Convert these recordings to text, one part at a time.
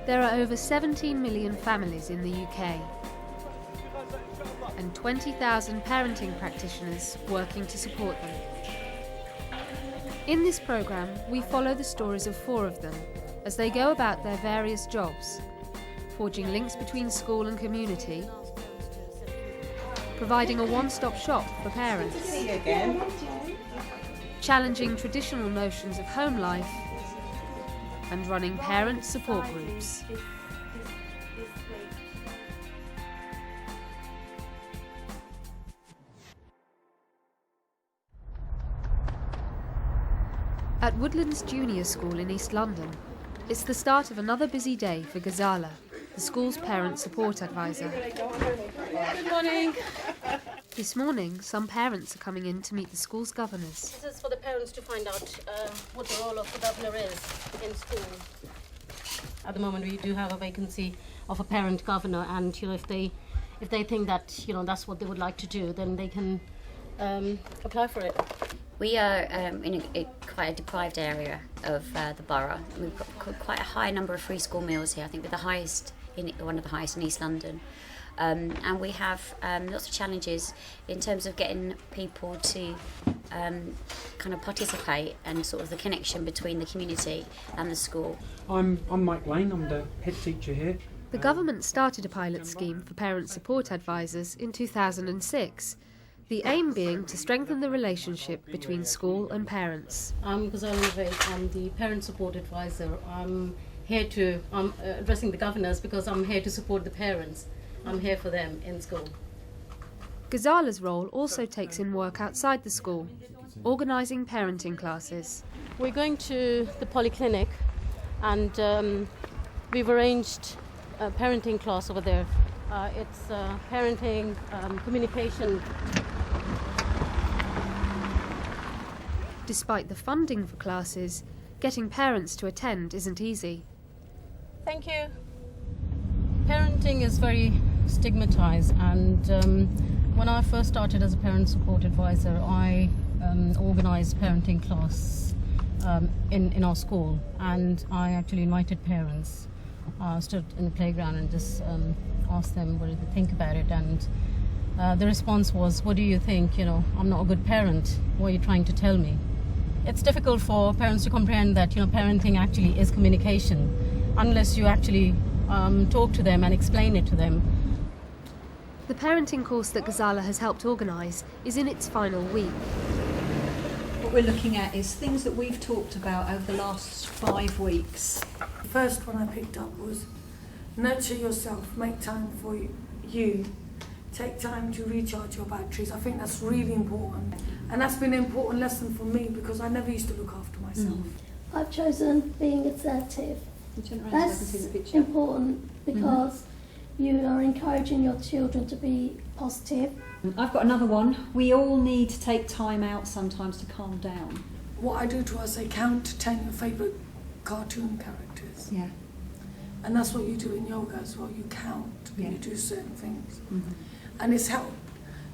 There are over 17 million families in the UK and 20,000 parenting practitioners working to support them. In this programme, we follow the stories of 4 of them as they go about their various jobs, forging links between school and community, providing a one-stop shop for parents, challenging traditional notions of home life, and running parent support groups. At Woodlands Junior School in East London, it's the start of another busy day for Ghazala, the school's parent support advisor. Good morning. This morning, some parents are coming in to meet the school's governors. This is for the parents to find out what the role of the governor is in school. At the moment, we do have a vacancy of a parent governor, and if they think that that's what they would like to do, then they can apply for it. We are in quite a deprived area of the borough. We've got quite a high number of free school meals here. I think we're one of the highest in East London. And we have lots of challenges in terms of getting people to kind of participate and sort of the connection between the community and the school. I'm Mike Lane, I'm the head teacher here. The government started a pilot scheme for parent support advisors in 2006, the aim being to strengthen the relationship between school and parents. I'm Ghazala, I'm the parent support advisor. I'm addressing the governors because I'm here to support the parents. I'm here for them in school. Ghazala's role also takes in work outside the school, organising parenting classes. We're going to the polyclinic and we've arranged a parenting class over there. It's parenting, communication. Despite the funding for classes, getting parents to attend isn't easy. Thank you. Parenting is very stigmatized, and when I first started as a parent support advisor, I organized parenting class in our school, and I actually invited parents. Stood in the playground and just asked them what did they think about it, and the response was, what do you think? I'm not a good parent. What are you trying to tell me? It's difficult for parents to comprehend that parenting actually is communication, unless you actually talk to them and explain it to them. The parenting course that Ghazala has helped organise is in its final week. What we're looking at is things that we've talked about over the last 5 weeks. The first one I picked up was nurture yourself, make time for you, take time to recharge your batteries. I think that's really important, and that's been an important lesson for me because I never used to look after myself. I've chosen being assertive. That's important because you are encouraging your children to be positive. I've got another one. We all need to take time out sometimes to calm down. What I do to us, I count to 10 your favourite cartoon characters. Yeah. And that's what you do in yoga as well. You count and you do certain things. And it's helped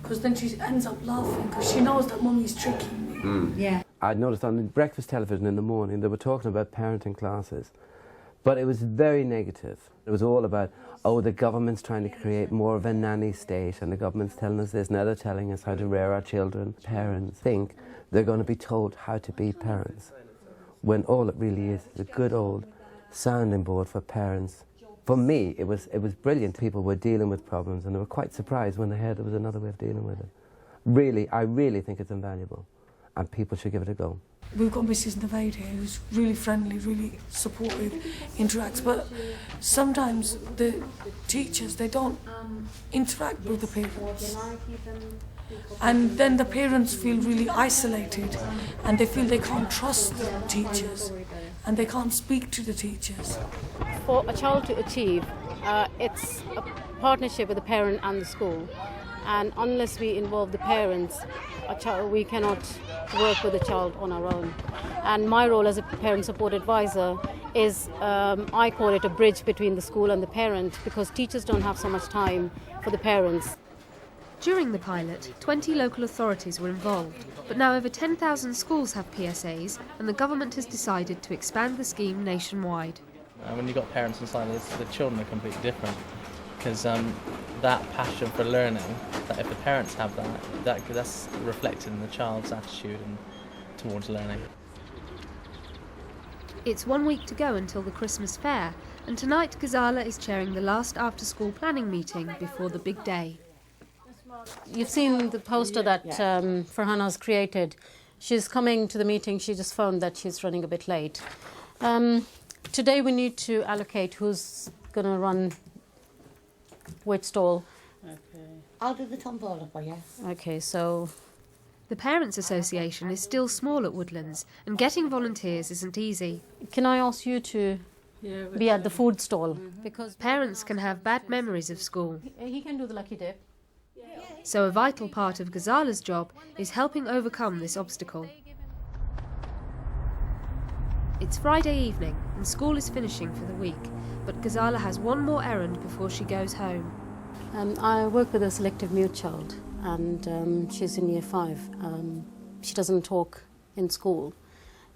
because then she ends up laughing because she knows that mummy's tricking me. Yeah. I noticed on the breakfast television in the morning they were talking about parenting classes. But it was very negative. It was all about, the government's trying to create more of a nanny state and the government's telling us this, now they're telling us how to rear our children. Parents think they're going to be told how to be parents, when all it really is a good old sounding board for parents. For me, it was brilliant. People were dealing with problems and they were quite surprised when they heard there was another way of dealing with it. Really, I really think it's invaluable and people should give it a go. We've got Mrs. Navade here who's really friendly, really supportive, interacts, but sometimes the teachers, they don't interact with the parents. And then the parents feel really isolated and they feel they can't trust the teachers and they can't speak to the teachers. For a child to achieve, it's a partnership with the parent and the school. And unless we involve the parents, we cannot work with the child on our own. And my role as a parent support advisor is, I call it a bridge between the school and the parent, because teachers don't have so much time for the parents. During the pilot, 20 local authorities were involved, but now over 10,000 schools have PSAs and the government has decided to expand the scheme nationwide. When you've got parents inside, the children are completely different. Because that passion for learning, that if the parents have that's reflected in the child's attitude and towards learning. It's 1 week to go until the Christmas fair, and tonight Ghazala is chairing the last after-school planning meeting before the big day. You've seen the poster that Farhana's created. She's coming to the meeting. She just phoned that she's running a bit late. Today we need to allocate who's going to run which stall. Okay. I'll do the tombola for you. Okay, so... The Parents' Association is still small at Woodlands, and getting volunteers isn't easy. Can I ask you to be at the food stall? Because parents can have bad memories of school. He can do the lucky dip. So a vital part of Ghazala's job is helping overcome this obstacle. It's Friday evening and school is finishing for the week, but Ghazala has one more errand before she goes home. I work with a selective mute child, and she's in year 5. She doesn't talk in school,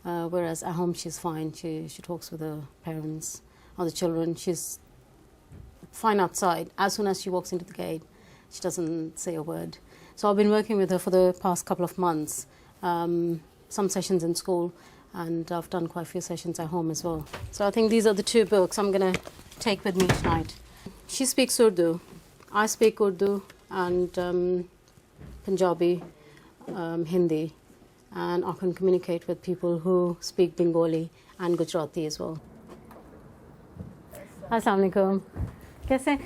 whereas at home she's fine. She talks with her parents or the children. She's fine outside. As soon as she walks into the gate, she doesn't say a word. So I've been working with her for the past couple of months, some sessions in school, and I've done quite a few sessions at home as well. So I think these are the 2 books I'm going to take with me tonight. She speaks Urdu. I speak Urdu and Punjabi, Hindi, and I can communicate with people who speak Bengali and Gujarati as well. Assalamu alaikum. Kaise?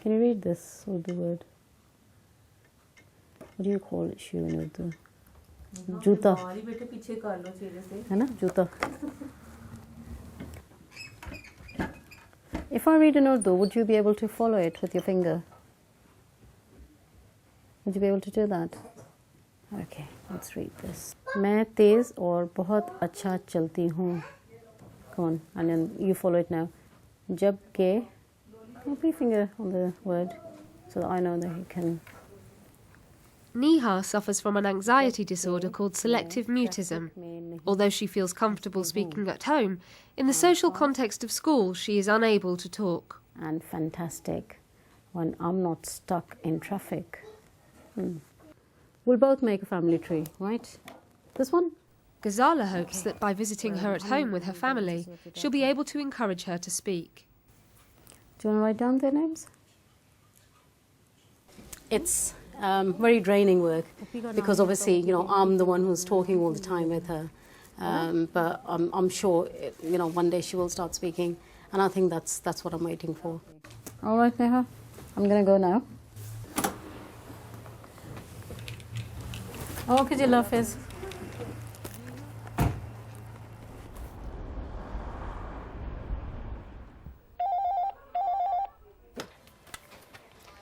Can you read this Urdu word? What do you call it, shoe in Urdu? Juta. है ना? Juta. If I read in Urdu, would you be able to follow it with your finger? Would you be able to do that? Okay, let's read this. मैं तेज और बहुत अच्छा चलती हूँ. Come on, and then you follow it now. जब के, put your finger on the word so that I know that you can. Neha suffers from an anxiety disorder called selective mutism. Although she feels comfortable speaking at home, in the social context of school she is unable to talk. And fantastic when I'm not stuck in traffic. We'll both make a family tree, right? This one? Ghazala hopes that by visiting her at home with her family, she'll be able to encourage her to speak. Do you want to write down their names? It's very draining work because obviously, you know, I'm the one who's talking all the time with her. But I'm sure, you know, one day she will start speaking, and I think that's what I'm waiting for. All right, Neha, I'm going to go now. Okay, ji, love is.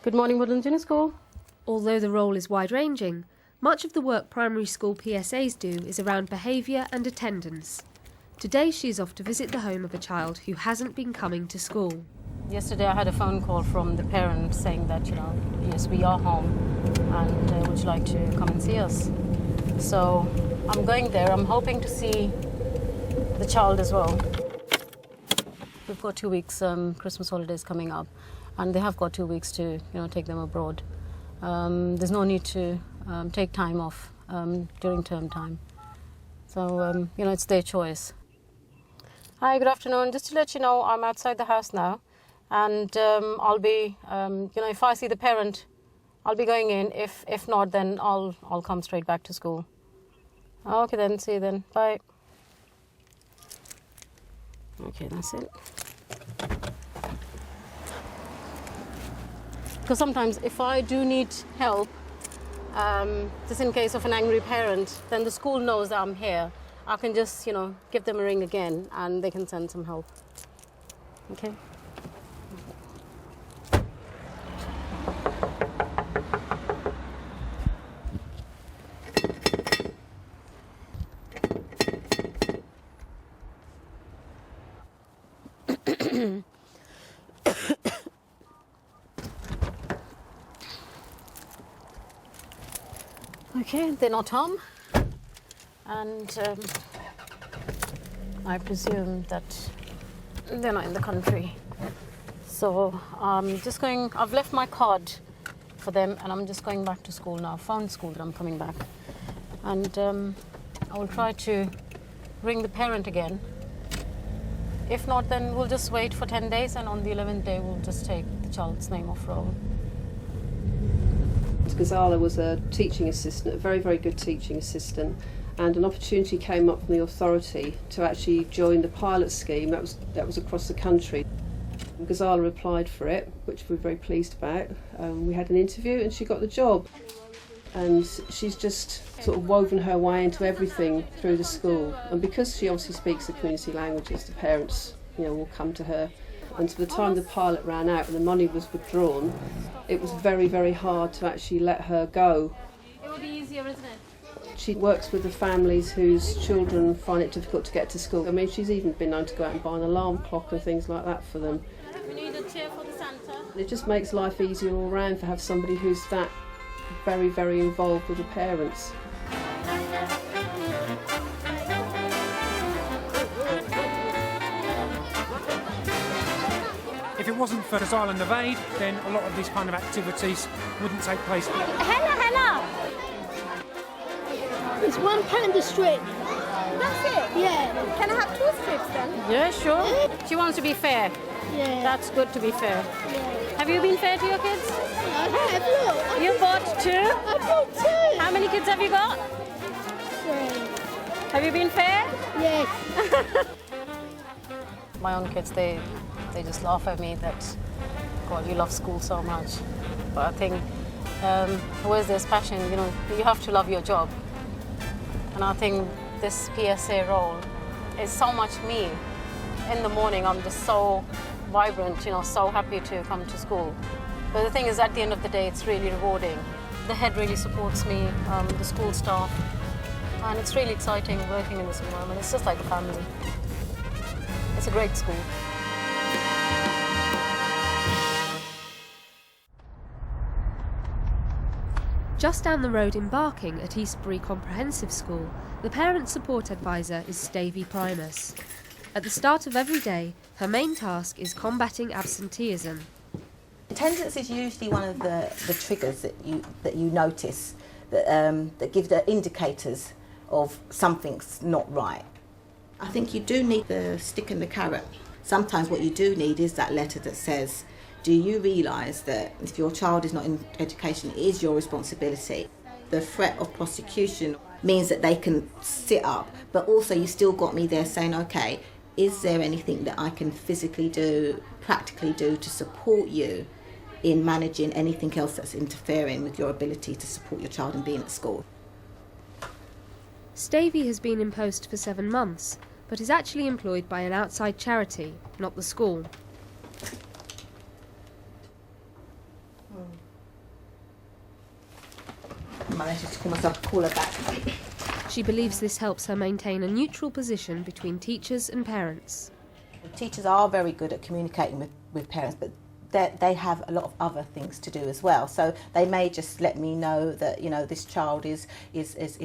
Good morning, Woodland Junior School. Although the role is wide-ranging, much of the work primary school PSAs do is around behaviour and attendance. Today she is off to visit the home of a child who hasn't been coming to school. Yesterday I had a phone call from the parents saying that, you know, yes, we are home and would you like to come and see us? So I'm going there. I'm hoping to see the child as well. We've got 2 weeks Christmas holidays coming up, and they have got 2 weeks to, you know, take them abroad. There's no need to take time off during term time. So, you know, it's their choice. Hi, good afternoon. Just to let you know, I'm outside the house now, and I'll be, you know, if I see the parent, I'll be going in. If not, then I'll come straight back to school. Okay then, see you then. Bye. Okay, that's it. Because sometimes if I do need help, just in case of an angry parent, then the school knows that I'm here. I can just, you know, give them a ring again and they can send some help. Okay? Okay, they're not home, and I presume that they're not in the country. So I'm just going, I've left my card for them and I'm just going back to school now. I found school that I'm coming back. And I will try to ring the parent again. If not, then we'll just wait for 10 days and on the 11th day we'll just take the child's name off roll. Ghazala was a teaching assistant, a very, very good teaching assistant, and an opportunity came up from the authority to actually join the pilot scheme that was across the country. Ghazala applied for it, which we're very pleased about. We had an interview and she got the job. And she's just sort of woven her way into everything through the school. And because she obviously speaks the community languages, the parents, will come to her. And by the time the pilot ran out and the money was withdrawn, it was very, very hard to actually let her go. It would be easier, isn't it? She works with the families whose children find it difficult to get to school. I mean, she's even been known to go out and buy an alarm clock and things like that for them. We need a chair for the Santa. It just makes life easier all round to have somebody who's that very, very involved with the parents. If it wasn't for this island of aid, then a lot of these kind of activities wouldn't take place. Henna! It's £1 a strip. That's it? Yeah. Can I have 2 strips then? Yeah, sure. She wants to be fair. Yeah. That's good to be fair. Yeah. Have you been fair to your kids? I have, look. You bought 2? I bought 2. How many kids have you got? 3. Have you been fair? Yes. My own kids, they just laugh at me that, God, you love school so much. But I think where's there's passion, you have to love your job. And I think this PSA role is so much me. In the morning, I'm just so vibrant, so happy to come to school. But the thing is, at the end of the day, it's really rewarding. The head really supports me, the school staff, and it's really exciting working in this environment. It's just like a family. It's a great school. Just down the road in Barking at Eastbury Comprehensive School, the Parent Support Advisor is Stavey Primus. At the start of every day, her main task is combating absenteeism. Attendance is usually one of the triggers that you notice that give the indicators of something's not right. I think you do need the stick and the carrot. Sometimes what you do need is that letter that says, do you realise that if your child is not in education, it is your responsibility? The threat of prosecution means that they can sit up, but also you still got me there saying, okay, is there anything that I can physically do, practically do to support you in managing anything else that's interfering with your ability to support your child in being at school? Stavey has been in post for 7 months, but is actually employed by an outside charity, not the school. I managed to call myself a caller back. She believes this helps her maintain a neutral position between teachers and parents. Teachers are very good at communicating with parents, but they have a lot of other things to do as well. So they may just let me know that this child is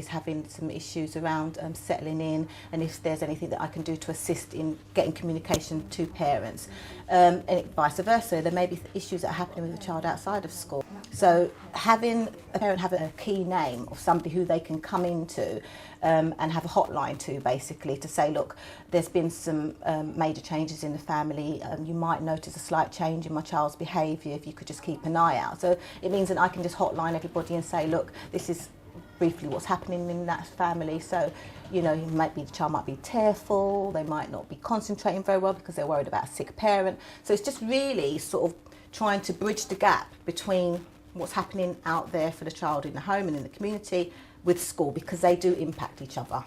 having some issues around settling in, and if there's anything that I can do to assist in getting communication to parents, and vice versa. There may be issues that are happening with the child outside of school. So having a parent have a key name of somebody who they can come into and have a hotline to, basically, to say, look, there's been some major changes in the family. You might notice a slight change in my child's behaviour, if you could just keep an eye out. So it means that I can just hotline everybody and say, look, this is briefly what's happening in that family. So, the child might be tearful, they might not be concentrating very well because they're worried about a sick parent. So it's just really sort of trying to bridge the gap between what's happening out there for the child in the home and in the community with school, because they do impact each other.